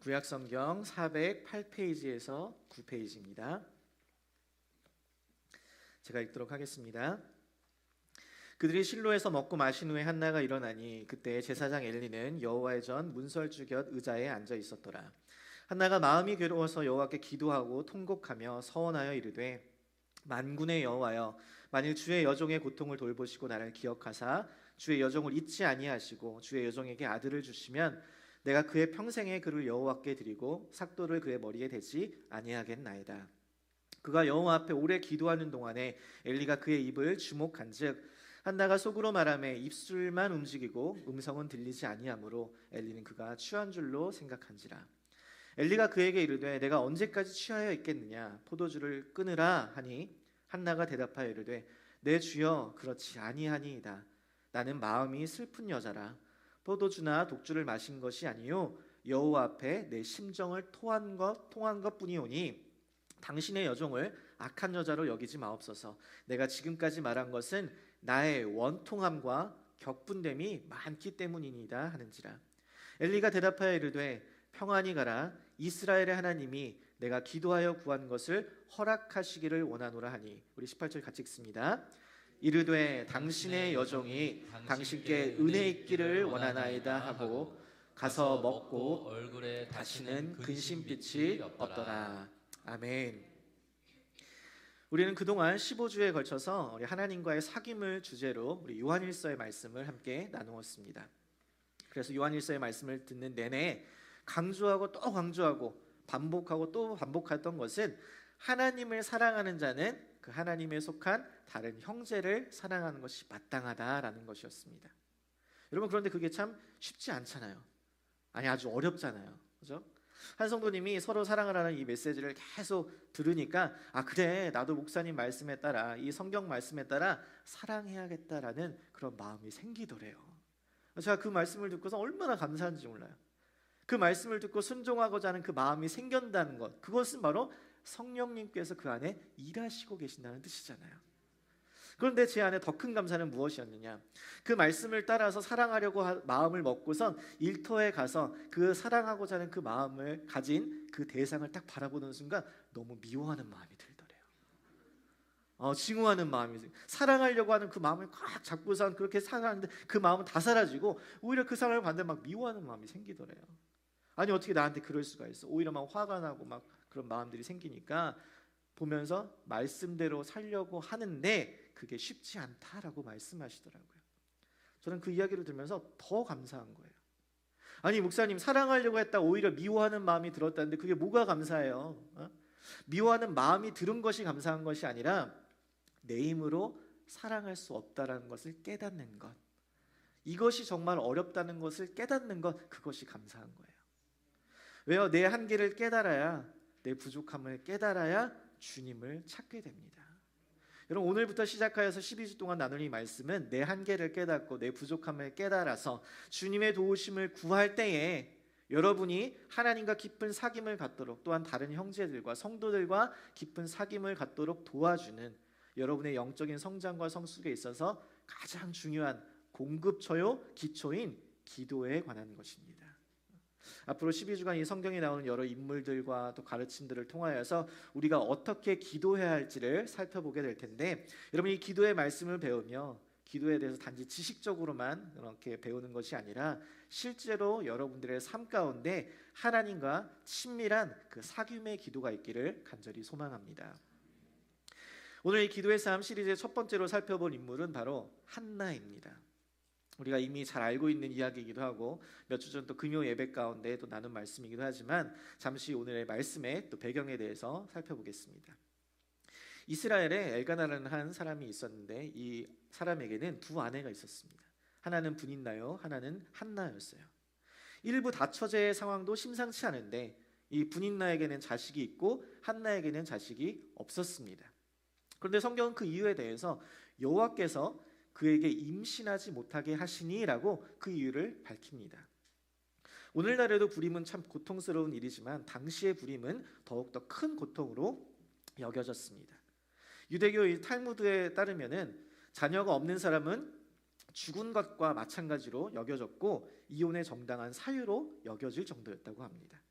구약성경 408페이지에서 9페이지입니다. 제가 읽도록 하겠습니다. 그들이 실로에서 먹고 마신 후에 한나가 일어나니 그때 제사장 엘리는 여호와의 전 문설주 곁 의자에 앉아 있었더라. 한나가 마음이 괴로워서 여호와께 기도하고 통곡하며 서원하여 이르되 만군의 여호와여, 만일 주의 여종의 고통을 돌보시고 나를 기억하사 주의 여종을 잊지 아니하시고 주의 여종에게 아들을 주시면 내가 그의 평생에 그를 여호와께 드리고 삭도를 그의 머리에 대지 아니하겠나이다. 그가 여호와 앞에 오래 기도하는 동안에 엘리가 그의 입을 주목한즉 한나가 속으로 말하며 입술만 움직이고 음성은 들리지 아니하므로 엘리는 그가 취한 줄로 생각한지라. 엘리가 그에게 이르되 내가 언제까지 취하여 있겠느냐, 포도주를 끊으라 하니 한나가 대답하여 이르되 내 주여 그렇지 아니하니이다. 나는 마음이 슬픈 여자라. 포도주나 독주를 마신 것이 아니요 여호와 앞에 내 심정을 토한 것뿐이오니 당신의 여종을 악한 여자로 여기지 마옵소서. 내가 지금까지 말한 것은 나의 원통함과 격분됨이 많기 때문이니이다 하는지라. 엘리가 대답하여 이르되 평안히 가라. 이스라엘의 하나님이 내가 기도하여 구한 것을 허락하시기를 원하노라 하니. 우리 18절 같이 읽습니다. 이르되 당신의 여종이 당신께 은혜 있기를 원하나이다 하고 가서 먹고 얼굴에 다시는 근심빛이 없더라. 아멘. 우리는 그동안 15주에 걸쳐서 우리 하나님과의 사귐을 주제로 우리 요한일서의 말씀을 함께 나누었습니다. 그래서 요한일서의 말씀을 듣는 내내 강조하고 또 강조하고 반복하고 또 반복했던 것은 하나님을 사랑하는 자는 그 하나님에 속한 다른 형제를 사랑하는 것이 마땅하다라는 것이었습니다. 여러분, 그런데 그게 참 쉽지 않잖아요. 아니, 아주 어렵잖아요. 그죠? 한 성도님이 서로 사랑하라는 이 메시지를 계속 들으니까 그래, 나도 목사님 말씀에 따라, 이 성경 말씀에 따라 사랑해야겠다라는 그런 마음이 생기더래요. 제가 그 말씀을 듣고서 얼마나 감사한지 몰라요. 그 말씀을 듣고 순종하고자 하는 그 마음이 생긴다는 것, 그것은 바로 성령님께서 그 안에 일하시고 계신다는 뜻이잖아요. 그런데 제 안에 더 큰 감사는 무엇이었느냐, 그 말씀을 따라서 사랑하려고 마음을 먹고선 일터에 가서 그 사랑하고자 하는 그 마음을 가진 그 대상을 딱 바라보는 순간 너무 미워하는 마음이 들더래요. 증오하는 마음이, 사랑하려고 하는 그 마음을 꽉 잡고선 그렇게 사랑하는데 그 마음은 다 사라지고 오히려 그 사람을 봤는데 막 미워하는 마음이 생기더래요. 아니, 어떻게 나한테 그럴 수가 있어. 오히려 막 화가 나고 막 그런 마음들이 생기니까 보면서 말씀대로 살려고 하는데 그게 쉽지 않다라고 말씀하시더라고요. 저는 그 이야기를 들으면서 더 감사한 거예요. 아니, 목사님, 사랑하려고 했다 오히려 미워하는 마음이 들었다는데 그게 뭐가 감사해요? 미워하는 마음이 들은 것이 감사한 것이 아니라 내 힘으로 사랑할 수 없다라는 것을 깨닫는 것, 이것이 정말 어렵다는 것을 깨닫는 것, 그것이 감사한 거예요. 왜요? 내 한계를 깨달아야, 내 부족함을 깨달아야 주님을 찾게 됩니다. 여러분, 오늘부터 시작하여서 12주 동안 나눌 이 말씀은 내 한계를 깨닫고 내 부족함을 깨달아서 주님의 도우심을 구할 때에 여러분이 하나님과 깊은 사귐을 갖도록, 또한 다른 형제들과 성도들과 깊은 사귐을 갖도록 도와주는 여러분의 영적인 성장과 성숙에 있어서 가장 중요한 공급처요 기초인 기도에 관한 것입니다. 앞으로 12주간 이 성경에 나오는 여러 인물들과 또 가르침들을 통하여서 우리가 어떻게 기도해야 할지를 살펴보게 될 텐데, 여러분, 이 기도의 말씀을 배우며 기도에 대해서 단지 지식적으로만 이렇게 배우는 것이 아니라 실제로 여러분들의 삶 가운데 하나님과 친밀한 그 사귐의 기도가 있기를 간절히 소망합니다. 오늘 이 기도의 삶 시리즈의 첫 번째로 살펴볼 인물은 바로 한나입니다. 우리가 이미 잘 알고 있는 이야기이기도 하고 몇 주 전 또 금요 예배 가운데 또 나눈 말씀이기도 하지만 잠시 오늘의 말씀의 또 배경에 대해서 살펴보겠습니다. 이스라엘에 엘가나라는 한 사람이 있었는데 이 사람에게는 두 아내가 있었습니다. 하나는 분인나요, 하나는 한나였어요. 일부 다처제의 상황도 심상치 않은데 이 분인나에게는 자식이 있고 한나에게는 자식이 없었습니다. 그런데 성경은 그 이유에 대해서 여호와께서 그에게 임신하지 못하게 하시니라고 그 이유를 밝힙니다. 오늘날에도 불임은 참 고통스러운 일이지만 당시의 불임은 더욱더 큰 고통으로 여겨졌습니다. 유대교 탈무드에 따르면은 자녀가 없는 사람은 죽은 것과 마찬가지로 여겨졌고 이혼의 정당한 사유로 여겨질 정도였다고 합니다.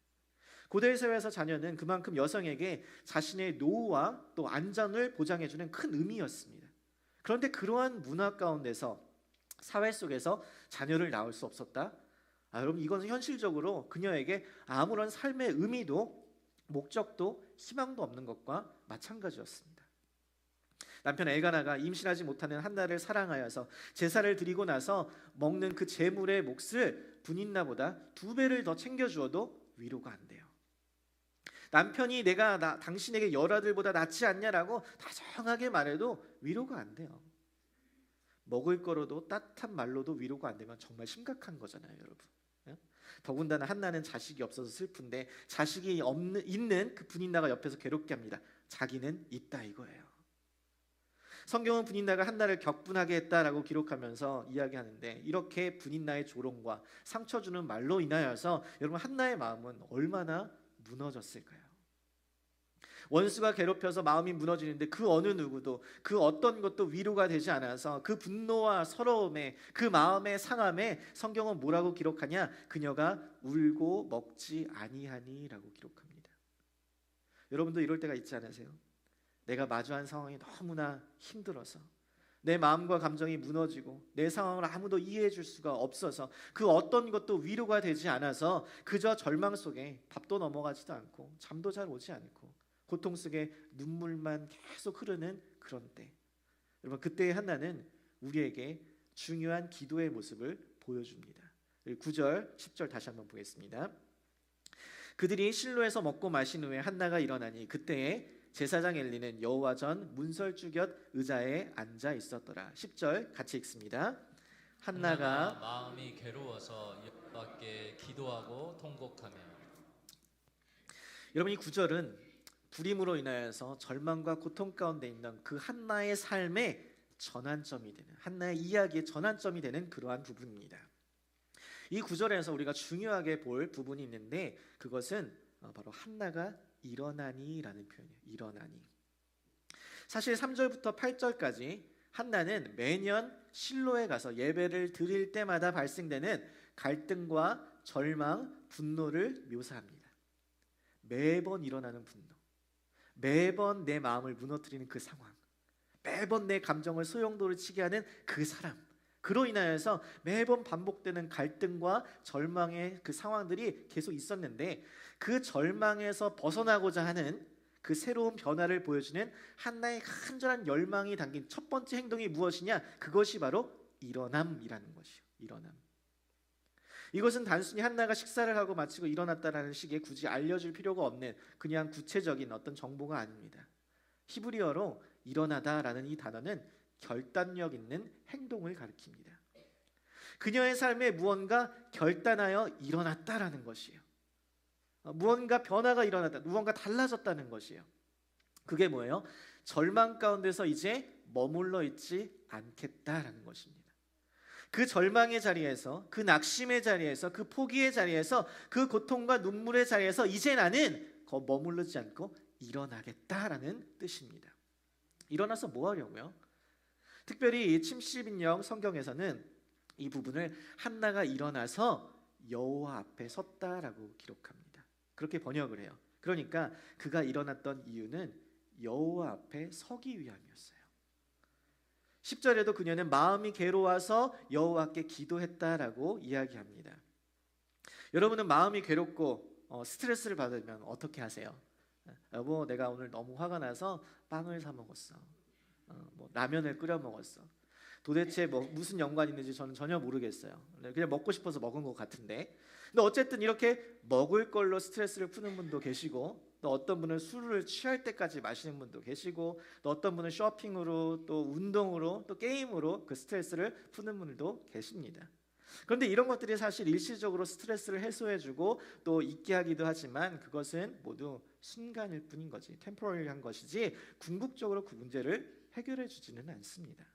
고대 사회에서 자녀는 그만큼 여성에게 자신의 노후와 또 안전을 보장해주는 큰 의미였습니다. 그런데 그러한 문화 가운데서 사회 속에서 자녀를 낳을 수 없었다? 여러분, 이것은 현실적으로 그녀에게 아무런 삶의 의미도 목적도 희망도 없는 것과 마찬가지였습니다. 남편 엘가나가 임신하지 못하는 한나를 사랑하여서 제사를 드리고 나서 먹는 그 제물의 몫을 분인나보다 2배를 더 챙겨주어도 위로가 안 돼요. 남편이 내가 당신에게 열아들보다 낫지 않냐라고 다정하게 말해도 위로가 안 돼요. 먹을 거로도 따뜻한 말로도 위로가 안 되면 정말 심각한 거잖아요, 여러분. 더군다나 한나는 자식이 없어서 슬픈데 자식이 있는 그 분인나가 옆에서 괴롭게 합니다. 자기는 있다 이거예요. 성경은 분인나가 한나를 격분하게 했다라고 기록하면서 이야기하는데, 이렇게 분인나의 조롱과 상처 주는 말로 인하여서 여러분 한나의 마음은 얼마나 무너졌을까요? 원수가 괴롭혀서 마음이 무너지는데 그 어느 누구도 그 어떤 것도 위로가 되지 않아서 그 분노와 서러움에 그 마음의 상함에 성경은 뭐라고 기록하냐? 그녀가 울고 먹지 아니하니라고 기록합니다. 여러분도 이럴 때가 있지 않으세요? 내가 마주한 상황이 너무나 힘들어서 내 마음과 감정이 무너지고 내 상황을 아무도 이해해 줄 수가 없어서 그 어떤 것도 위로가 되지 않아서 그저 절망 속에 밥도 넘어가지도 않고 잠도 잘 오지 않고 고통 속에 눈물만 계속 흐르는 그런 때, 여러분 그때의 한나는 우리에게 중요한 기도의 모습을 보여줍니다. 9절 10절 다시 한번 보겠습니다. 그들이 실로에서 먹고 마신 후에 한나가 일어나니 그때에 제사장 엘리는 여호와 전 문설주 곁 의자에 앉아 있었더라. 10절 같이 읽습니다. 한나가 마음이 괴로워서 여호와께 기도하고 통곡하며. 여러분, 이 9절은 불임으로 인하여서 절망과 고통 가운데 있는 그 한나의 삶의 전환점이 되는, 한나의 이야기의 전환점이 되는 그러한 부분입니다. 이 구절에서 우리가 중요하게 볼 부분이 있는데 그것은 바로 한나가 일어나니라는 표현이에요. 일어나니. 사실 3절부터 8절까지 한나는 매년 실로에 가서 예배를 드릴 때마다 발생되는 갈등과 절망, 분노를 묘사합니다. 매번 일어나는 분노, 매번 내 마음을 무너뜨리는 그 상황, 매번 내 감정을 소용돌이 치게 하는 그 사람, 그로 인하여서 매번 반복되는 갈등과 절망의 그 상황들이 계속 있었는데, 그 절망에서 벗어나고자 하는 그 새로운 변화를 보여주는 한나의 간절한 열망이 담긴 첫 번째 행동이 무엇이냐? 그것이 바로 일어남이라는 것이요. 일어남. 이것은 단순히 한나가 식사를 하고 마치고 일어났다라는 식의 굳이 알려줄 필요가 없는 그냥 구체적인 어떤 정보가 아닙니다. 히브리어로 일어나다라는 이 단어는 결단력 있는 행동을 가리킵니다. 그녀의 삶에 무언가 결단하여 일어났다라는 것이에요. 무언가 변화가 일어났다, 무언가 달라졌다는 것이에요. 그게 뭐예요? 절망 가운데서 이제 머물러 있지 않겠다라는 것입니다. 그 절망의 자리에서, 그 낙심의 자리에서, 그 포기의 자리에서, 그 고통과 눈물의 자리에서 이제 나는 머무르지 않고 일어나겠다라는 뜻입니다. 일어나서 뭐 하려고요? 특별히 이 70인역 성경에서는 이 부분을 한나가 일어나서 여호와 앞에 섰다라고 기록합니다. 그렇게 번역을 해요. 그러니까 그가 일어났던 이유는 여호와 앞에 서기 위함이었어요. 10절에도 그녀는 마음이 괴로워서 여호와께 기도했다라고 이야기합니다. 여러분은 마음이 괴롭고 스트레스를 받으면 어떻게 하세요? 여보, 내가 오늘 너무 화가 나서 빵을 사 먹었어. 라면을 끓여 먹었어. 도대체 무슨 연관이 있는지 저는 전혀 모르겠어요. 그냥 먹고 싶어서 먹은 것 같은데. 근데 어쨌든 이렇게 먹을 걸로 스트레스를 푸는 분도 계시고, 또 어떤 분은 술을 취할 때까지 마시는 분도 계시고, 또 어떤 분은 쇼핑으로, 또 운동으로, 또 게임으로 그 스트레스를 푸는 분들도 계십니다. 그런데 이런 것들이 사실 일시적으로 스트레스를 해소해주고 또 잊게 하기도 하지만 그것은 모두 순간일 뿐인 거지, 템포러리한 것이지 궁극적으로 그 문제를 해결해 주지는 않습니다.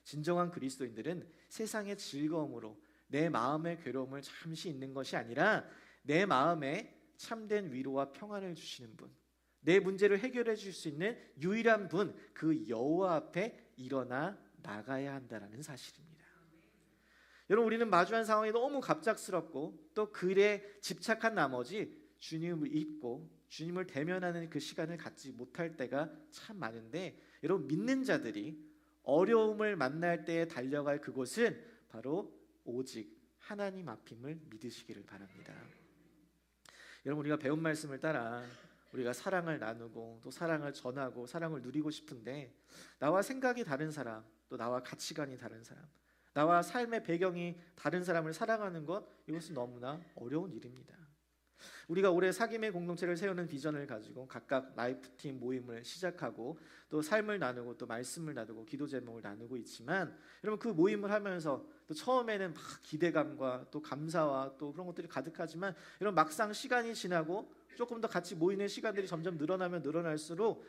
진정한 그리스도인들은 세상의 즐거움으로 내 마음의 괴로움을 잠시 잊는 것이 아니라 내 마음에 참된 위로와 평안을 주시는 분, 내 문제를 해결해 줄 수 있는 유일한 분, 그 여호와 앞에 일어나 나가야 한다는 사실입니다. 여러분, 우리는 마주한 상황이 너무 갑작스럽고 또 글에 집착한 나머지 주님을 잊고 주님을 대면하는 그 시간을 갖지 못할 때가 참 많은데, 여러분, 믿는 자들이 어려움을 만날 때에 달려갈 그곳은 바로 오직 하나님 앞임을 믿으시기를 바랍니다. 여러분, 우리가 배운 말씀을 따라 우리가 사랑을 나누고 또 사랑을 전하고 사랑을 누리고 싶은데, 나와 생각이 다른 사람, 또 나와 가치관이 다른 사람, 나와 삶의 배경이 다른 사람을 사랑하는 것, 이것은 너무나 어려운 일입니다. 우리가 올해 사귐의 공동체를 세우는 비전을 가지고 각각 라이프팀 모임을 시작하고 또 삶을 나누고 또 말씀을 나누고 기도 제목을 나누고 있지만, 여러분, 그 모임을 하면서 또 처음에는 막 기대감과 또 감사와 또 그런 것들이 가득하지만, 여러분, 막상 시간이 지나고 조금 더 같이 모이는 시간들이 점점 늘어나면 늘어날수록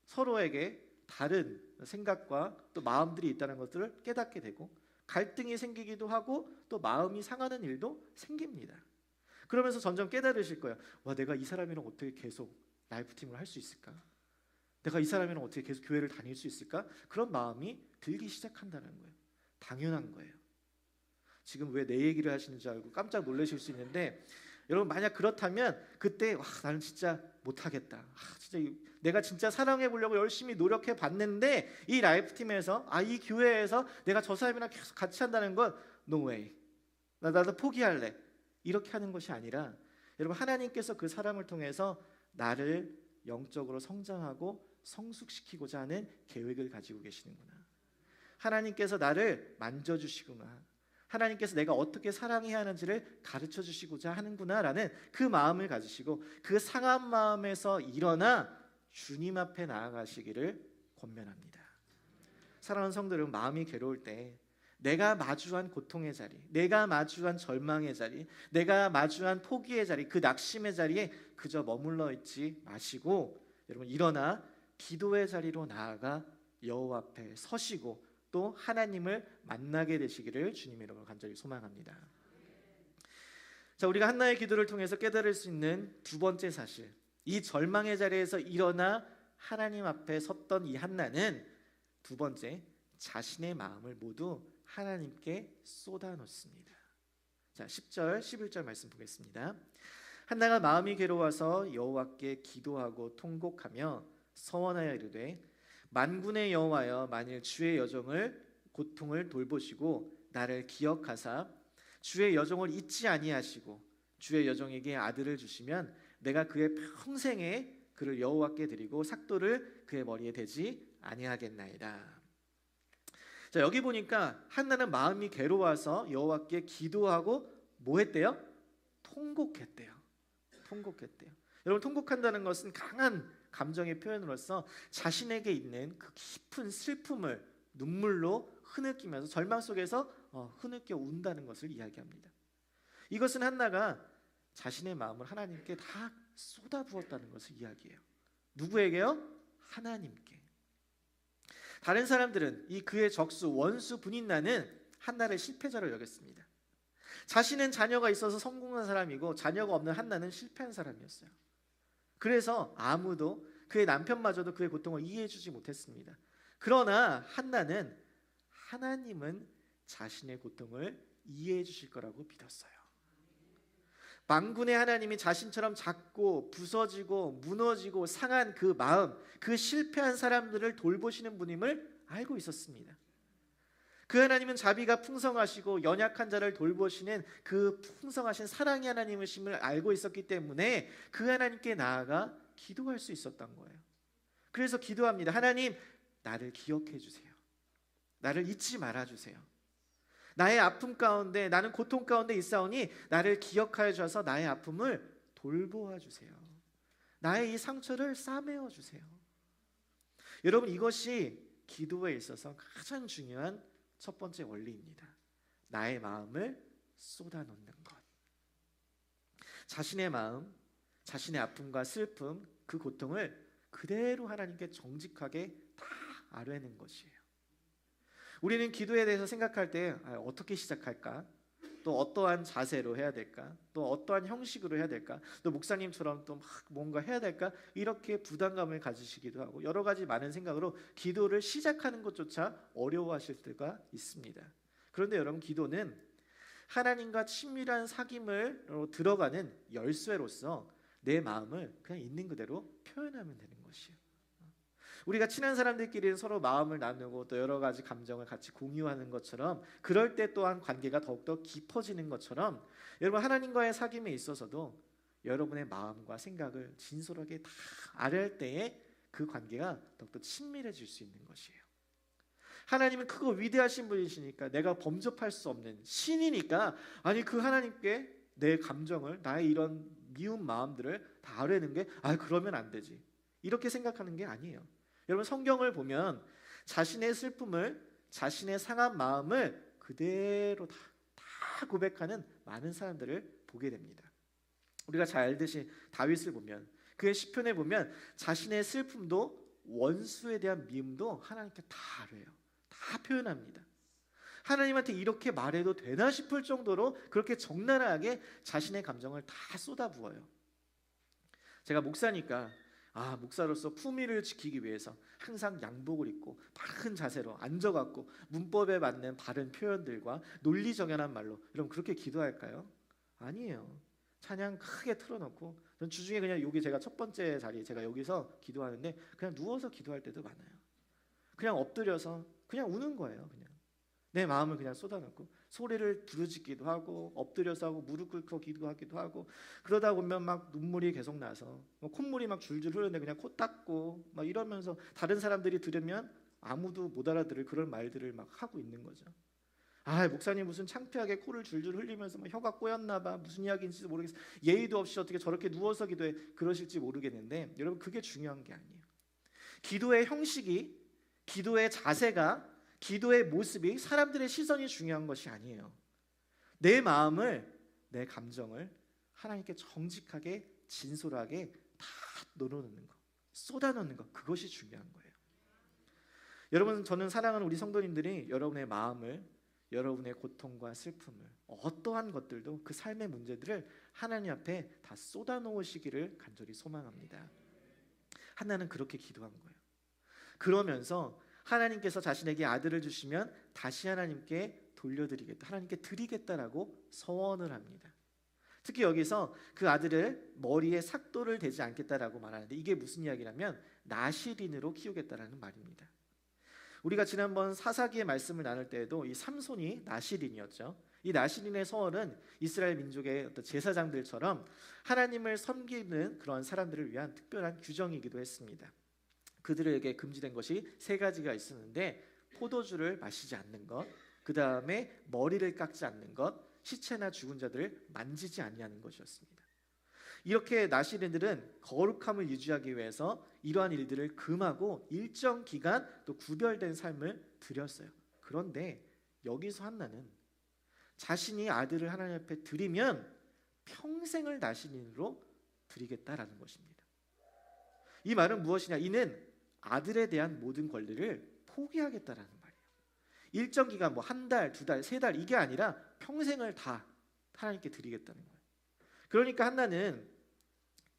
서로에게 다른 생각과 또 마음들이 있다는 것들을 깨닫게 되고, 갈등이 생기기도 하고 또 마음이 상하는 일도 생깁니다. 그러면서 점점 깨달으실 거예요. 와, 내가 이 사람이랑 어떻게 계속 라이프팀을 할 수 있을까? 내가 이 사람이랑 어떻게 계속 교회를 다닐 수 있을까? 그런 마음이 들기 시작한다는 거예요. 당연한 거예요. 지금 왜 내 얘기를 하시는 줄 알고 깜짝 놀라실 수 있는데, 여러분, 만약 그렇다면 그때 와, 나는 진짜 못하겠다. 진짜 내가 진짜 사랑해 보려고 열심히 노력해 봤는데 이 라이프팀에서, 이 교회에서 내가 저 사람이랑 계속 같이 한다는 건 no way. 나도 포기할래. 이렇게 하는 것이 아니라, 여러분, 하나님께서 그 사람을 통해서 나를 영적으로 성장하고 성숙시키고자 하는 계획을 가지고 계시는구나. 하나님께서 나를 만져주시구나. 하나님께서 내가 어떻게 사랑해야 하는지를 가르쳐 주시고자 하는구나라는 그 마음을 가지시고, 그 상한 마음에서 일어나 주님 앞에 나아가시기를 권면합니다. 사랑하는 성도들은, 마음이 괴로울 때 내가 마주한 고통의 자리, 내가 마주한 절망의 자리, 내가 마주한 포기의 자리, 그 낙심의 자리에 그저 머물러 있지 마시고, 여러분, 일어나 기도의 자리로 나아가 여호와 앞에 서시고 또 하나님을 만나게 되시기를 주님의 이름으로 간절히 소망합니다. 자, 우리가 한나의 기도를 통해서 깨달을 수 있는 두 번째 사실, 이 절망의 자리에서 일어나 하나님 앞에 섰던 이 한나는 두 번째, 자신의 마음을 모두 하나님께 쏟아놓습니다. 자, 10절 11절 말씀 보겠습니다. 한나가 마음이 괴로워서 여호와께 기도하고 통곡하며 서원하여 이르되, 만군의 여호와여, 만일 주의 여종을 고통을 돌보시고 나를 기억하사 주의 여종을 잊지 아니하시고 주의 여종에게 아들을 주시면 내가 그의 평생에 그를 여호와께 드리고 삭도를 그의 머리에 대지 아니하겠나이다. 자, 여기 보니까 한나는 마음이 괴로워서 여호와께 기도하고 뭐 했대요? 통곡했대요. 여러분, 통곡한다는 것은 강한 감정의 표현으로서 자신에게 있는 그 깊은 슬픔을 눈물로 흐느끼면서 절망 속에서 흐느껴 운다는 것을 이야기합니다. 이것은 한나가 자신의 마음을 하나님께 다 쏟아부었다는 것을 이야기해요. 누구에게요? 하나님께. 다른 사람들은 이 그의 적수 원수 분인나는 한나를 실패자로 여겼습니다. 자신은 자녀가 있어서 성공한 사람이고 자녀가 없는 한나는 실패한 사람이었어요. 그래서 아무도, 그의 남편마저도 그의 고통을 이해해주지 못했습니다. 그러나 한나는 하나님은 자신의 고통을 이해해 주실 거라고 믿었어요. 만군의 하나님이 자신처럼 작고 부서지고 무너지고 상한 그 마음, 그 실패한 사람들을 돌보시는 분임을 알고 있었습니다. 그 하나님은 자비가 풍성하시고 연약한 자를 돌보시는 그 풍성하신 사랑의 하나님이심을 알고 있었기 때문에 그 하나님께 나아가 기도할 수 있었던 거예요. 그래서 기도합니다. 하나님, 나를 기억해 주세요. 나를 잊지 말아 주세요. 나의 아픔 가운데, 나는 고통 가운데 있사오니 나를 기억하여 주셔서 나의 아픔을 돌보아 주세요. 나의 이 상처를 싸매어 주세요. 여러분, 이것이 기도에 있어서 가장 중요한 첫 번째 원리입니다. 나의 마음을 쏟아놓는 것. 자신의 마음, 자신의 아픔과 슬픔, 그 고통을 그대로 하나님께 정직하게 다 아뢰는 것이에요. 우리는 기도에 대해서 생각할 때 어떻게 시작할까? 또 어떠한 자세로 해야 될까? 또 어떠한 형식으로 해야 될까? 또 목사님처럼 또 막 뭔가 해야 될까? 이렇게 부담감을 가지시기도 하고 여러 가지 많은 생각으로 기도를 시작하는 것조차 어려워하실 때가 있습니다. 그런데 여러분, 기도는 하나님과 친밀한 사귐으로 들어가는 열쇠로서 내 마음을 그냥 있는 그대로 표현하면 되는 것이에요. 우리가 친한 사람들끼리는 서로 마음을 나누고 또 여러 가지 감정을 같이 공유하는 것처럼, 그럴 때 또한 관계가 더욱더 깊어지는 것처럼, 여러분 하나님과의 사귐에 있어서도 여러분의 마음과 생각을 진솔하게 다 아뢰할 때에 그 관계가 더욱더 친밀해질 수 있는 것이에요. 하나님은 크고 위대하신 분이시니까, 내가 범접할 수 없는 신이니까, 아니 그 하나님께 내 감정을, 나의 이런 미운 마음들을 다 아뢰는 게 그러면 안 되지, 이렇게 생각하는 게 아니에요. 여러분 성경을 보면 자신의 슬픔을, 자신의 상한 마음을 그대로 다 고백하는 많은 사람들을 보게 됩니다. 우리가 잘 알듯이 다윗을 보면, 그의 시편에 보면 자신의 슬픔도 원수에 대한 미움도 하나님께 다 아뢰요. 다 표현합니다. 하나님한테 이렇게 말해도 되나 싶을 정도로 그렇게 적나라하게 자신의 감정을 다 쏟아부어요. 제가 목사니까 목사로서 품위를 지키기 위해서 항상 양복을 입고 바른 자세로 앉아갖고 문법에 맞는 바른 표현들과 논리정연한 말로, 여러분 그렇게 기도할까요? 아니에요. 찬양 크게 틀어놓고, 전 주중에 그냥 여기 제가 첫 번째 자리, 제가 여기서 기도하는데 그냥 누워서 기도할 때도 많아요. 그냥 엎드려서 그냥 우는 거예요. 그냥 내 마음을 그냥 쏟아놓고 소리를 부르짖기도 하고 엎드려서 하고 무릎 꿇고 기도하기도 하고, 그러다 보면 막 눈물이 계속 나서 콧물이 막 줄줄 흐르는데 그냥 코 닦고 막 이러면서, 다른 사람들이 들으면 아무도 못 알아들을 그런 말들을 막 하고 있는 거죠. 목사님 무슨 창피하게 코를 줄줄 흘리면서 막 혀가 꼬였나 봐, 무슨 이야기인지도 모르겠어, 예의도 없이 어떻게 저렇게 누워서 기도해, 그러실지 모르겠는데, 여러분 그게 중요한 게 아니에요. 기도의 형식이, 기도의 자세가, 기도의 모습이, 사람들의 시선이 중요한 것이 아니에요. 내 마음을, 내 감정을 하나님께 정직하게 진솔하게 다 넣어놓는 것, 쏟아놓는 것, 그것이 중요한 거예요. 여러분, 저는 사랑하는 우리 성도님들이 여러분의 마음을, 여러분의 고통과 슬픔을, 어떠한 것들도 그 삶의 문제들을 하나님 앞에 다 쏟아놓으시기를 간절히 소망합니다. 하나는 그렇게 기도한 거예요. 그러면서 하나님께서 자신에게 아들을 주시면 다시 하나님께 돌려드리겠다, 하나님께 드리겠다라고 서원을 합니다. 특히 여기서 그 아들을 머리에 삭도를 대지 않겠다라고 말하는데, 이게 무슨 이야기냐면 나시린으로 키우겠다라는 말입니다. 우리가 지난번 사사기의 말씀을 나눌 때에도 이 삼손이 나시린이었죠. 이 나시린의 서원은 이스라엘 민족의 어떤 제사장들처럼 하나님을 섬기는 그런 사람들을 위한 특별한 규정이기도 했습니다. 그들에게 금지된 것이 3가지가 있었는데, 포도주를 마시지 않는 것, 그 다음에 머리를 깎지 않는 것, 시체나 죽은 자들을 만지지 아니하는 것이었습니다. 이렇게 나시린들은 거룩함을 유지하기 위해서 이러한 일들을 금하고 일정 기간 또 구별된 삶을 드렸어요. 그런데 여기서 한나는 자신이 아들을 하나님 앞에 드리면 평생을 나시린으로 드리겠다라는 것입니다. 이 말은 무엇이냐? 이는 아들에 대한 모든 권리를 포기하겠다라는 말이에요. 일정 기간, 한 달, 2달, 3달, 이게 아니라 평생을 다 하나님께 드리겠다는 거예요. 그러니까 한나는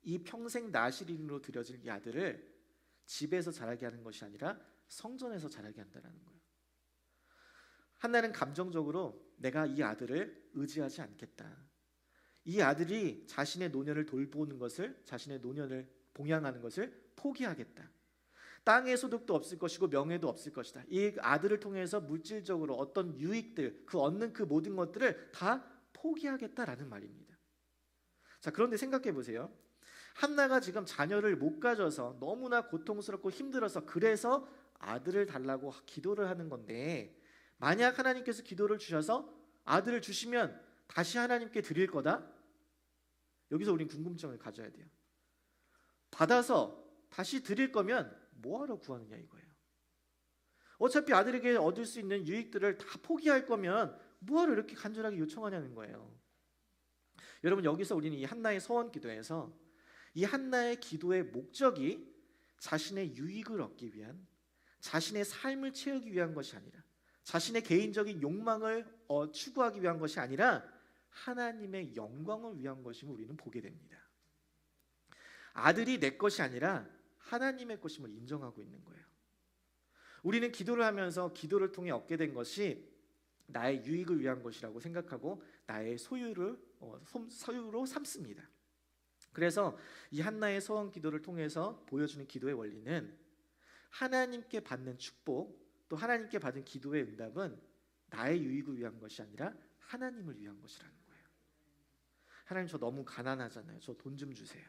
이 평생 나시린으로 드려질 이 아들을 집에서 자라게 하는 것이 아니라 성전에서 자라게 한다는 거예요. 한나는 감정적으로 내가 이 아들을 의지하지 않겠다, 이 아들이 자신의 노년을 돌보는 것을, 자신의 노년을 봉양하는 것을 포기하겠다. 땅의 소득도 없을 것이고 명예도 없을 것이다. 이 아들을 통해서 물질적으로 어떤 유익들, 그 얻는 그 모든 것들을 다 포기하겠다라는 말입니다. 자, 그런데 생각해 보세요. 한나가 지금 자녀를 못 가져서 너무나 고통스럽고 힘들어서 그래서 아들을 달라고 기도를 하는 건데, 만약 하나님께서 기도를 주셔서 아들을 주시면 다시 하나님께 드릴 거다? 여기서 우린 궁금증을 가져야 돼요. 받아서 다시 드릴 거면 뭐하러 구하느냐 이거예요. 어차피 아들에게 얻을 수 있는 유익들을 다 포기할 거면 뭐하러 이렇게 간절하게 요청하냐는 거예요. 여러분, 여기서 우리는 이 한나의 서원 기도에서 이 한나의 기도의 목적이 자신의 유익을 얻기 위한, 자신의 삶을 채우기 위한 것이 아니라, 자신의 개인적인 욕망을 추구하기 위한 것이 아니라 하나님의 영광을 위한 것임을 우리는 보게 됩니다. 아들이 내 것이 아니라 하나님의 것임을 인정하고 있는 거예요. 우리는 기도를 하면서 기도를 통해 얻게 된 것이 나의 유익을 위한 것이라고 생각하고 나의 소유로 삼습니다. 그래서 이 한나의 소원 기도를 통해서 보여주는 기도의 원리는 하나님께 받는 축복, 또 하나님께 받은 기도의 응답은 나의 유익을 위한 것이 아니라 하나님을 위한 것이라는 거예요. 하나님, 저 너무 가난하잖아요. 저 돈 좀 주세요.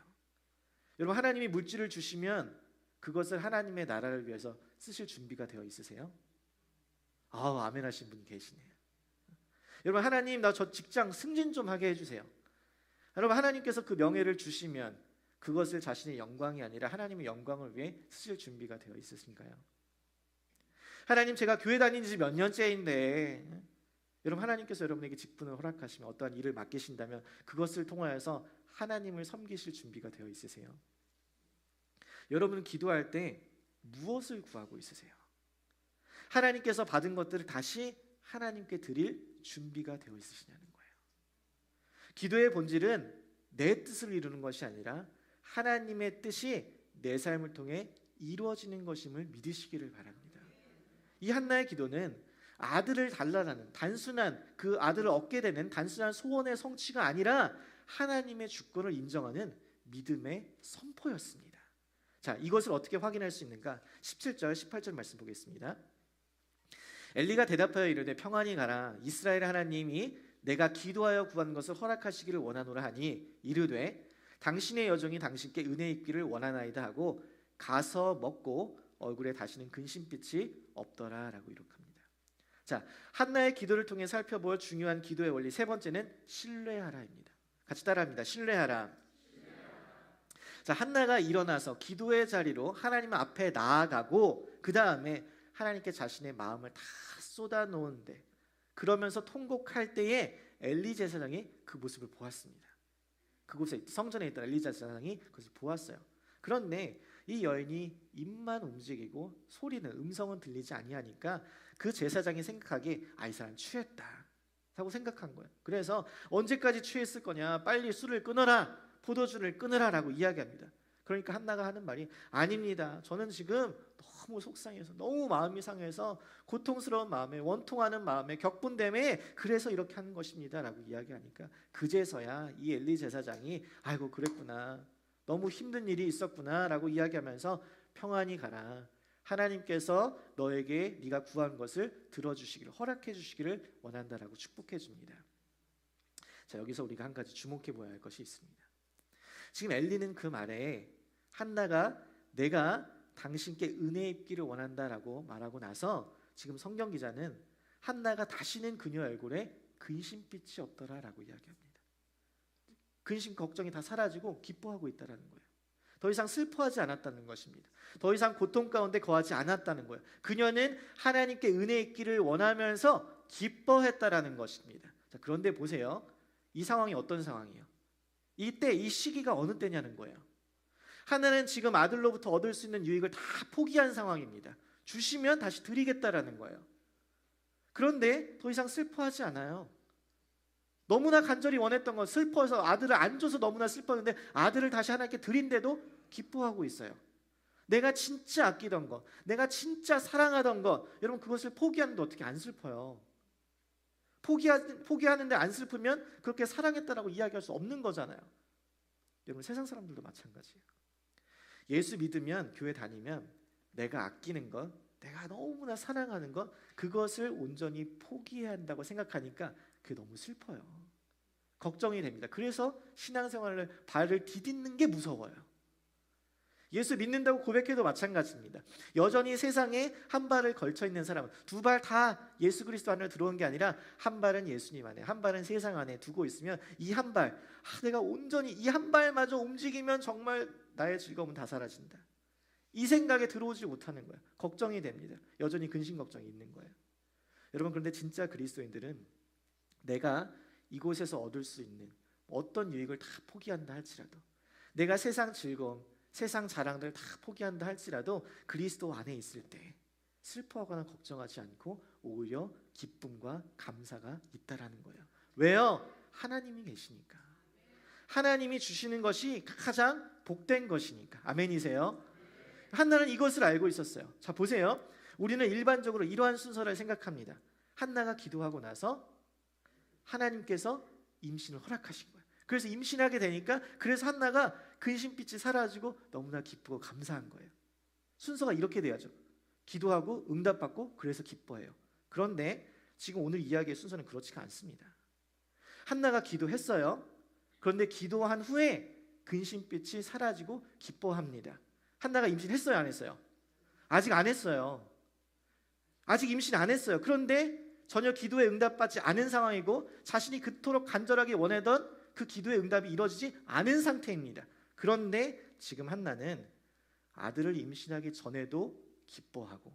여러분, 하나님이 물질을 주시면 그것을 하나님의 나라를 위해서 쓰실 준비가 되어 있으세요? 아멘 하신 분 계시네요. 여러분, 하나님, 나 저 직장 승진 좀 하게 해주세요. 여러분, 하나님께서 그 명예를 주시면 그것을 자신의 영광이 아니라 하나님의 영광을 위해 쓰실 준비가 되어 있으신가요? 하나님, 제가 교회 다닌 지 몇 년째인데, 여러분, 하나님께서 여러분에게 직분을 허락하시면, 어떠한 일을 맡기신다면 그것을 통하여서 하나님을 섬기실 준비가 되어 있으세요? 여러분은 기도할 때 무엇을 구하고 있으세요? 하나님께서 받은 것들을 다시 하나님께 드릴 준비가 되어 있으시냐는 거예요. 기도의 본질은 내 뜻을 이루는 것이 아니라 하나님의 뜻이 내 삶을 통해 이루어지는 것임을 믿으시기를 바랍니다. 이 한나의 기도는 아들을 달라라는 단순한, 그 아들을 얻게 되는 단순한 소원의 성취가 아니라 하나님의 주권을 인정하는 믿음의 선포였습니다. 자, 이것을 어떻게 확인할 수 있는가? 17절, 18절 말씀 보겠습니다. 엘리가 대답하여 이르되 평안히 가라. 이스라엘 하나님이 내가 기도하여 구한 것을 허락하시기를 원하노라 하니 이르되 당신의 여종이 당신께 은혜 입기를 원하나이다 하고 가서 먹고 얼굴에 다시는 근심빛이 없더라 라고 이룩합니다. 자, 한나의 기도를 통해 살펴볼 중요한 기도의 원리 세 번째는 신뢰하라입니다. 같이 따라합니다. 신뢰하라. 자, 한나가 일어나서 기도의 자리로 하나님 앞에 나아가고 그 다음에 하나님께 자신의 마음을 다 쏟아놓은데, 그러면서 통곡할 때에 엘리 제사장이 그 모습을 보았습니다. 그곳에 성전에 있던 엘리 제사장이 그것을 보았어요. 그런데 이 여인이 입만 움직이고 소리는, 음성은 들리지 아니하니까 그 제사장이 생각하기에 이 사람 취했다 라고 생각한 거예요. 그래서 언제까지 취했을 거냐, 빨리 술을 끊어라, 포도주를 끊으라 라고 이야기합니다. 그러니까 한나가 하는 말이 아닙니다. 저는 지금 너무 속상해서, 너무 마음이 상해서 고통스러운 마음에, 원통하는 마음에, 격분됨에 그래서 이렇게 하는 것입니다 라고 이야기하니까 그제서야 이 엘리 제사장이 아이고 그랬구나, 너무 힘든 일이 있었구나 라고 이야기하면서 평안히 가라. 하나님께서 너에게 네가 구한 것을 들어주시기를, 허락해 주시기를 원한다라고 축복해 줍니다. 자, 여기서 우리가 한 가지 주목해 보아야 할 것이 있습니다. 지금 엘리는 그 말에 한나가 내가 당신께 은혜 입기를 원한다라고 말하고 나서 지금 성경 기자는 한나가 다시는 그녀 얼굴에 근심빛이 없더라라고 이야기합니다. 근심 걱정이 다 사라지고 기뻐하고 있다라는 거예요. 더 이상 슬퍼하지 않았다는 것입니다. 더 이상 고통 가운데 거하지 않았다는 거예요. 그녀는 하나님께 은혜 있기를 원하면서 기뻐했다라는 것입니다. 자, 그런데 보세요. 이 상황이 어떤 상황이에요? 이때, 이 시기가 어느 때냐는 거예요. 하나는 지금 아들로부터 얻을 수 있는 유익을 다 포기한 상황입니다. 주시면 다시 드리겠다라는 거예요. 그런데 더 이상 슬퍼하지 않아요. 너무나 간절히 원했던 건, 슬퍼서 아들을 안 줘서 너무나 슬펐는데 아들을 다시 하나님께 드린데도 기뻐하고 있어요. 내가 진짜 아끼던 것, 내가 진짜 사랑하던 것, 여러분 그것을 포기하는데 어떻게 안 슬퍼요? 포기하는데 안 슬프면 그렇게 사랑했다라고 이야기할 수 없는 거잖아요. 여러분 세상 사람들도 마찬가지예요. 예수 믿으면, 교회 다니면 내가 아끼는 것, 내가 너무나 사랑하는 것, 그것을 온전히 포기해야 한다고 생각하니까 그게 너무 슬퍼요. 걱정이 됩니다. 그래서 신앙생활을 발을 디딛는 게 무서워요. 예수 믿는다고 고백해도 마찬가지입니다. 여전히 세상에 한 발을 걸쳐 있는 사람은, 두 발 다 예수 그리스도 안으로 들어온 게 아니라 한 발은 예수님 안에, 한 발은 세상 안에 두고 있으면 이 한 발, 내가 온전히 이 한 발마저 움직이면 정말 나의 즐거움은 다 사라진다, 이 생각에 들어오지 못하는 거예요. 걱정이 됩니다. 여전히 근심 걱정이 있는 거예요. 여러분, 그런데 진짜 그리스도인들은 내가 이곳에서 얻을 수 있는 어떤 유익을 다 포기한다 할지라도, 내가 세상 즐거움, 세상 자랑들 다 포기한다 할지라도 그리스도 안에 있을 때 슬퍼하거나 걱정하지 않고 오히려 기쁨과 감사가 있다라는 거예요. 왜요? 하나님이 계시니까. 하나님이 주시는 것이 가장 복된 것이니까. 아멘이세요? 한나는 이것을 알고 있었어요. 자, 보세요. 우리는 일반적으로 이러한 순서를 생각합니다. 한나가 기도하고 나서 하나님께서 임신을 허락하신 거예요. 그래서 임신하게 되니까 그래서 한나가 근심빛이 사라지고 너무나 기쁘고 감사한 거예요. 순서가 이렇게 돼야죠. 기도하고 응답받고 그래서 기뻐해요. 그런데 지금 오늘 이야기의 순서는 그렇지가 않습니다. 한나가 기도했어요. 그런데 기도한 후에 근심빛이 사라지고 기뻐합니다. 한나가 임신했어요, 안 했어요? 아직 안 했어요. 아직 임신 안 했어요. 그런데 전혀 기도에 응답받지 않은 상황이고 자신이 그토록 간절하게 원하던 그 기도의 응답이 이루어지지 않은 상태입니다. 그런데 지금 한나는 아들을 임신하기 전에도 기뻐하고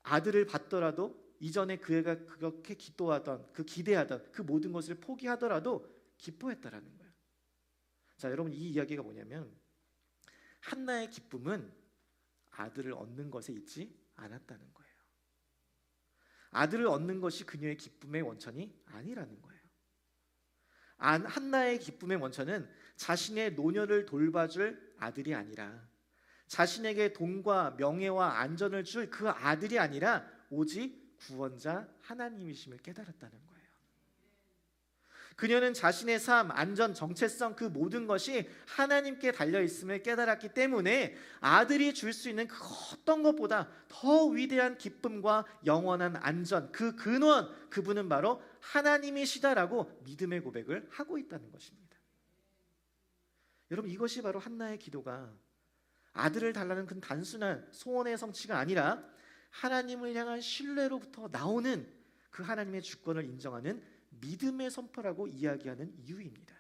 아들을 받더라도 이전에 그애가 그렇게 기도하던 그 기대하던 그 모든 것을 포기하더라도 기뻐했다라는 거예요. 자, 여러분, 이 이야기가 뭐냐면 한나의 기쁨은 아들을 얻는 것에 있지 않았다는 거예요. 아들을 얻는 것이 그녀의 기쁨의 원천이 아니라는 거예요. 한나의 기쁨의 원천은 자신의 노년을 돌봐줄 아들이 아니라 자신에게 돈과 명예와 안전을 줄 그 아들이 아니라 오직 구원자 하나님이심을 깨달았다는 거예요. 그녀는 자신의 삶, 안전, 정체성 그 모든 것이 하나님께 달려있음을 깨달았기 때문에 아들이 줄 수 있는 그 어떤 것보다 더 위대한 기쁨과 영원한 안전, 그 근원, 그분은 바로 하나님이시다라고 믿음의 고백을 하고 있다는 것입니다. 여러분, 이것이 바로 한나의 기도가 아들을 달라는 그 단순한 소원의 성취가 아니라 하나님을 향한 신뢰로부터 나오는 그 하나님의 주권을 인정하는 믿음의 선포라고 이야기하는 이유입니다.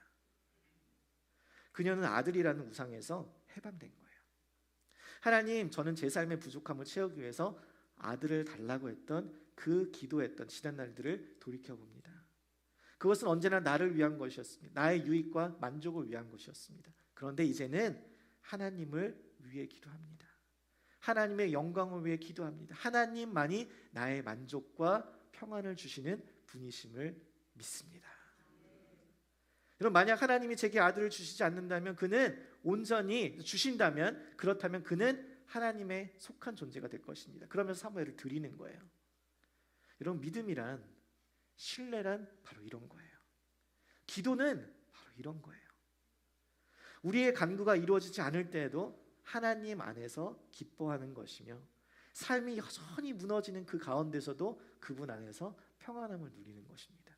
그녀는 아들이라는 우상에서 해방된 거예요. 하나님, 저는 제 삶의 부족함을 채우기 위해서 아들을 달라고 했던 그 기도했던 지난 날들을 돌이켜봅니다. 그것은 언제나 나를 위한 것이었습니다. 나의 유익과 만족을 위한 것이었습니다. 그런데 이제는 하나님을 위해 기도합니다. 하나님의 영광을 위해 기도합니다. 하나님만이 나의 만족과 평안을 주시는 분이심을 믿습니다. 여러분, 만약 하나님이 제게 아들을 주시지 않는다면 그는 온전히 주신다면 그렇다면 그는 하나님의 속한 존재가 될 것입니다. 그러면서 사무엘을 드리는 거예요. 여러분, 믿음이란 신뢰란 바로 이런 거예요. 기도는 바로 이런 거예요. 우리의 간구가 이루어지지 않을 때에도 하나님 안에서 기뻐하는 것이며 삶이 여전히 무너지는 그 가운데서도 그분 안에서 평안함을 누리는 것입니다.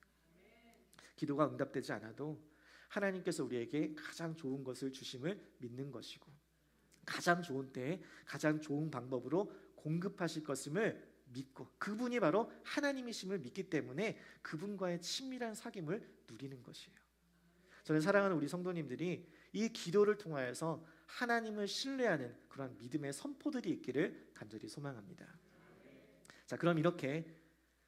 기도가 응답되지 않아도 하나님께서 우리에게 가장 좋은 것을 주심을 믿는 것이고 가장 좋은 때에 가장 좋은 방법으로 공급하실 것임을 믿고 그분이 바로 하나님이심을 믿기 때문에 그분과의 친밀한 사귐을 누리는 것이에요. 저는 사랑하는 우리 성도님들이 이 기도를 통하여서 하나님을 신뢰하는 그런 믿음의 선포들이 있기를 간절히 소망합니다. 자, 그럼 이렇게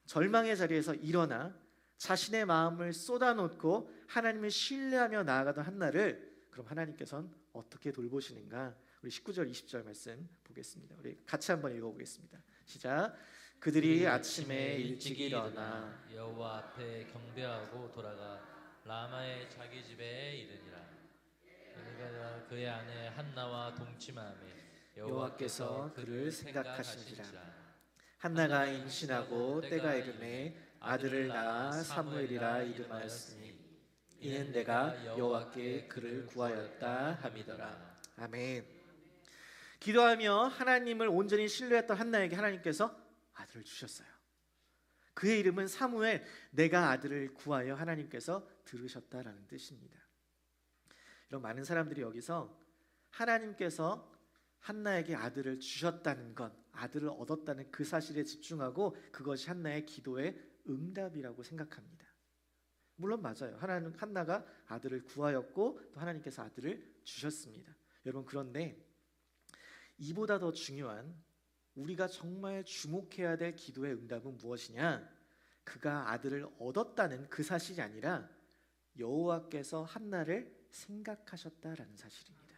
절망의 자리에서 일어나 자신의 마음을 쏟아놓고 하나님을 신뢰하며 나아가던 한나를 그럼 하나님께서는 어떻게 돌보시는가? 우리 19절 20절 말씀 보겠습니다. 우리 같이 한번 읽어보겠습니다. 시작. 그들이 아침에 일찍 일어나 여호와 앞에 경배하고 돌아가 라마의 자기 집에 이르니라. 그러니까 그의 아내 한나와 동침하매 여호와께서 그를 생각하시니라. 한나가 임신하고 때가 이르매 아들을 낳아 사무엘이라 이름하였으니 이는 내가 여호와께 그를 구하였다 함이더라. 아멘. 기도하며 하나님을 온전히 신뢰했던 한나에게 하나님께서 아들을 주셨어요. 그의 이름은 사무엘, 내가 아들을 구하여 하나님께서 들으셨다라는 뜻입니다. 이런 많은 사람들이 여기서 하나님께서 한나에게 아들을 주셨다는 것, 아들을 얻었다는 그 사실에 집중하고 그것이 한나의 기도의 응답이라고 생각합니다. 물론 맞아요. 한나가 아들을 구하였고 또 하나님께서 아들을 주셨습니다. 여러분, 그런데 이보다 더 중요한 우리가 정말 주목해야 될 기도의 응답은 무엇이냐? 그가 아들을 얻었다는 그 사실이 아니라 여호와께서 한나를 생각하셨다라는 사실입니다.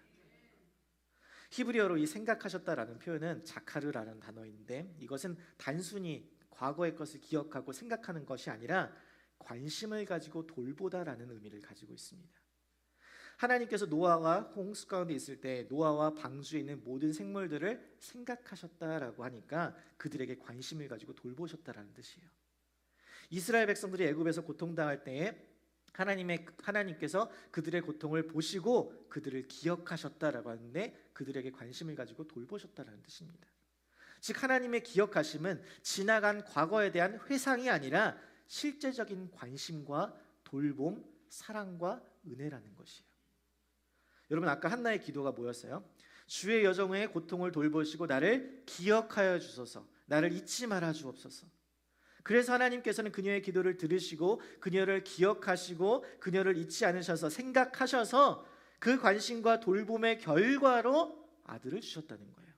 히브리어로 이 생각하셨다라는 표현은 자카르라는 단어인데 이것은 단순히 과거의 것을 기억하고 생각하는 것이 아니라 관심을 가지고 돌보다라는 의미를 가지고 있습니다. 하나님께서 노아가 홍수 가운데 있을 때 노아와 방주에 있는 모든 생물들을 생각하셨다라고 하니까 그들에게 관심을 가지고 돌보셨다라는 뜻이에요. 이스라엘 백성들이 애굽에서 고통당할 때에 하나님께서 그들의 고통을 보시고 그들을 기억하셨다라고 하는데 그들에게 관심을 가지고 돌보셨다라는 뜻입니다. 즉 하나님의 기억하심은 지나간 과거에 대한 회상이 아니라 실제적인 관심과 돌봄, 사랑과 은혜라는 것이에요. 여러분 아까 한나의 기도가 뭐였어요? 주의 여정의 고통을 돌보시고 나를 기억하여 주소서, 나를 잊지 말아 주옵소서. 그래서 하나님께서는 그녀의 기도를 들으시고 그녀를 기억하시고 그녀를 잊지 않으셔서 생각하셔서 그 관심과 돌봄의 결과로 아들을 주셨다는 거예요.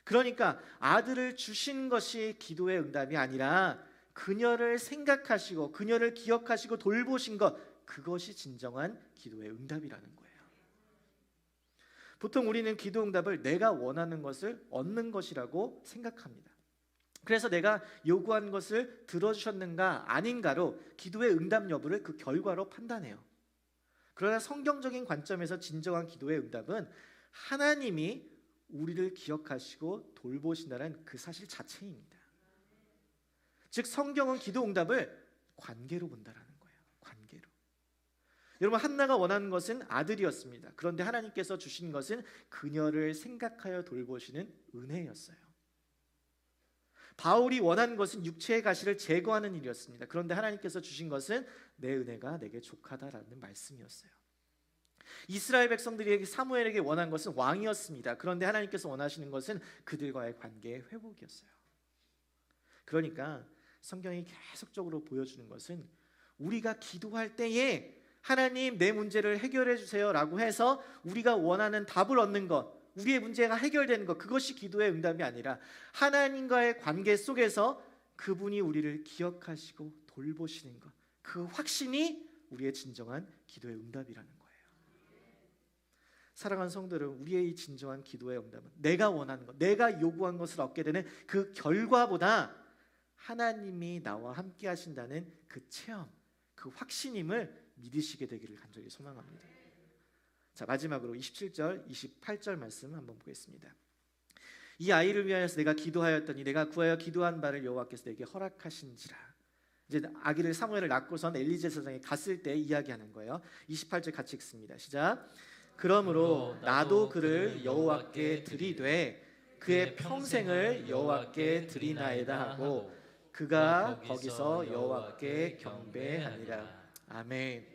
그러니까 아들을 주신 것이 기도의 응답이 아니라 그녀를 생각하시고 그녀를 기억하시고 돌보신 것, 그것이 진정한 기도의 응답이라는 거예요. 보통 우리는 기도 응답을 내가 원하는 것을 얻는 것이라고 생각합니다. 그래서 내가 요구한 것을 들어주셨는가 아닌가로 기도의 응답 여부를 그 결과로 판단해요. 그러나 성경적인 관점에서 진정한 기도의 응답은 하나님이 우리를 기억하시고 돌보신다는 그 사실 자체입니다. 즉 성경은 기도 응답을 관계로 본다라는 거예요. 관계로. 여러분 한나가 원하는 것은 아들이었습니다. 그런데 하나님께서 주신 것은 그녀를 생각하여 돌보시는 은혜였어요. 바울이 원하는 것은 육체의 가시를 제거하는 일이었습니다. 그런데 하나님께서 주신 것은 내 은혜가 내게 족하다라는 말씀이었어요. 이스라엘 백성들이 사무엘에게 원한 것은 왕이었습니다. 그런데 하나님께서 원하시는 것은 그들과의 관계의 회복이었어요. 그러니까 성경이 계속적으로 보여주는 것은 우리가 기도할 때에 하나님 내 문제를 해결해 주세요 라고 해서 우리가 원하는 답을 얻는 것, 우리의 문제가 해결되는 것, 그것이 기도의 응답이 아니라 하나님과의 관계 속에서 그분이 우리를 기억하시고 돌보시는 것, 그 확신이 우리의 진정한 기도의 응답이라는 거예요. 사랑하는 성도들, 우리의 이 진정한 기도의 응답은 내가 원하는 것, 내가 요구한 것을 얻게 되는 그 결과보다 하나님이 나와 함께 하신다는 그 체험, 그 확신임을 믿으시게 되기를 간절히 소망합니다. 자, 마지막으로 27절, 28절 말씀 한번 보겠습니다. 이 아이를 위하여서 내가 기도하였더니 내가 구하여 기도한 바를 여호와께서 내게 허락하신지라. 이제 아기를 사무엘을 낳고선 엘리 제사장에 갔을 때 이야기하는 거예요. 28절 같이 읽습니다. 시작. 그러므로 나도 그를 여호와께 드리되 그의 평생을 여호와께 드리나이다 하고 그가 거기서 여호와께 경배하니라. 아멘.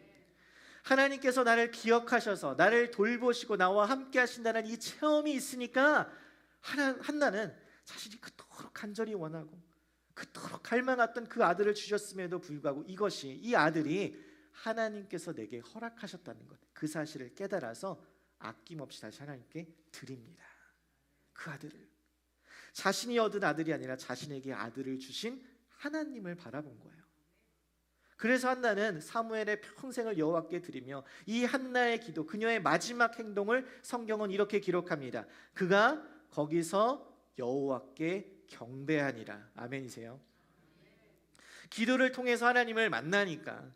하나님께서 나를 기억하셔서 나를 돌보시고 나와 함께 하신다는 이 체험이 있으니까 한나는 자신이 그토록 간절히 원하고 그토록 갈망했던 그 아들을 주셨음에도 불구하고 이것이, 이 아들이 하나님께서 내게 허락하셨다는 것, 그 사실을 깨달아서 아낌없이 다시 하나님께 드립니다. 그 아들을, 자신이 얻은 아들이 아니라 자신에게 아들을 주신 하나님을 바라본 거예요. 그래서 한나는 사무엘의 평생을 여호와께 드리며 이 한나의 기도, 그녀의 마지막 행동을 성경은 이렇게 기록합니다. 그가 거기서 여호와께 경배하니라. 아멘이세요? 기도를 통해서 하나님을 만나니까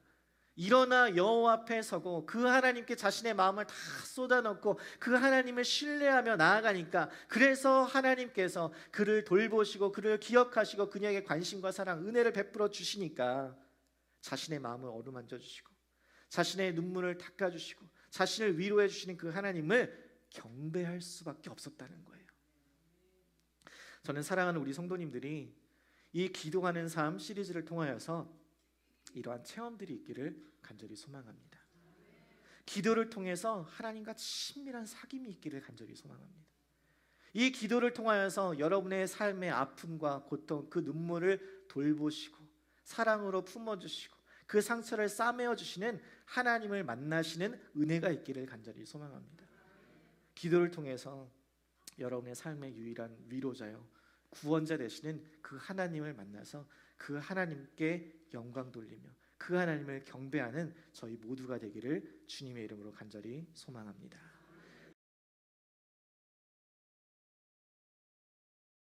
일어나 여호와 앞에 서고 그 하나님께 자신의 마음을 다 쏟아넣고 그 하나님을 신뢰하며 나아가니까, 그래서 하나님께서 그를 돌보시고 그를 기억하시고 그녀에게 관심과 사랑, 은혜를 베풀어 주시니까 자신의 마음을 어루만져 주시고 자신의 눈물을 닦아 주시고 자신을 위로해 주시는 그 하나님을 경배할 수밖에 없었다는 거예요. 저는 사랑하는 우리 성도님들이 이 기도하는 삶 시리즈를 통하여서 이러한 체험들이 있기를 간절히 소망합니다. 기도를 통해서 하나님과 친밀한 사귐이 있기를 간절히 소망합니다. 이 기도를 통하여서 여러분의 삶의 아픔과 고통, 그 눈물을 돌보시고 사랑으로 품어주시고 그 상처를 싸매어 주시는 하나님을 만나시는 은혜가 있기를 간절히 소망합니다. 기도를 통해서 여러분의 삶의 유일한 위로자요, 구원자 되시는 그 하나님을 만나서 그 하나님께 영광 돌리며 그 하나님을 경배하는 저희 모두가 되기를 주님의 이름으로 간절히 소망합니다.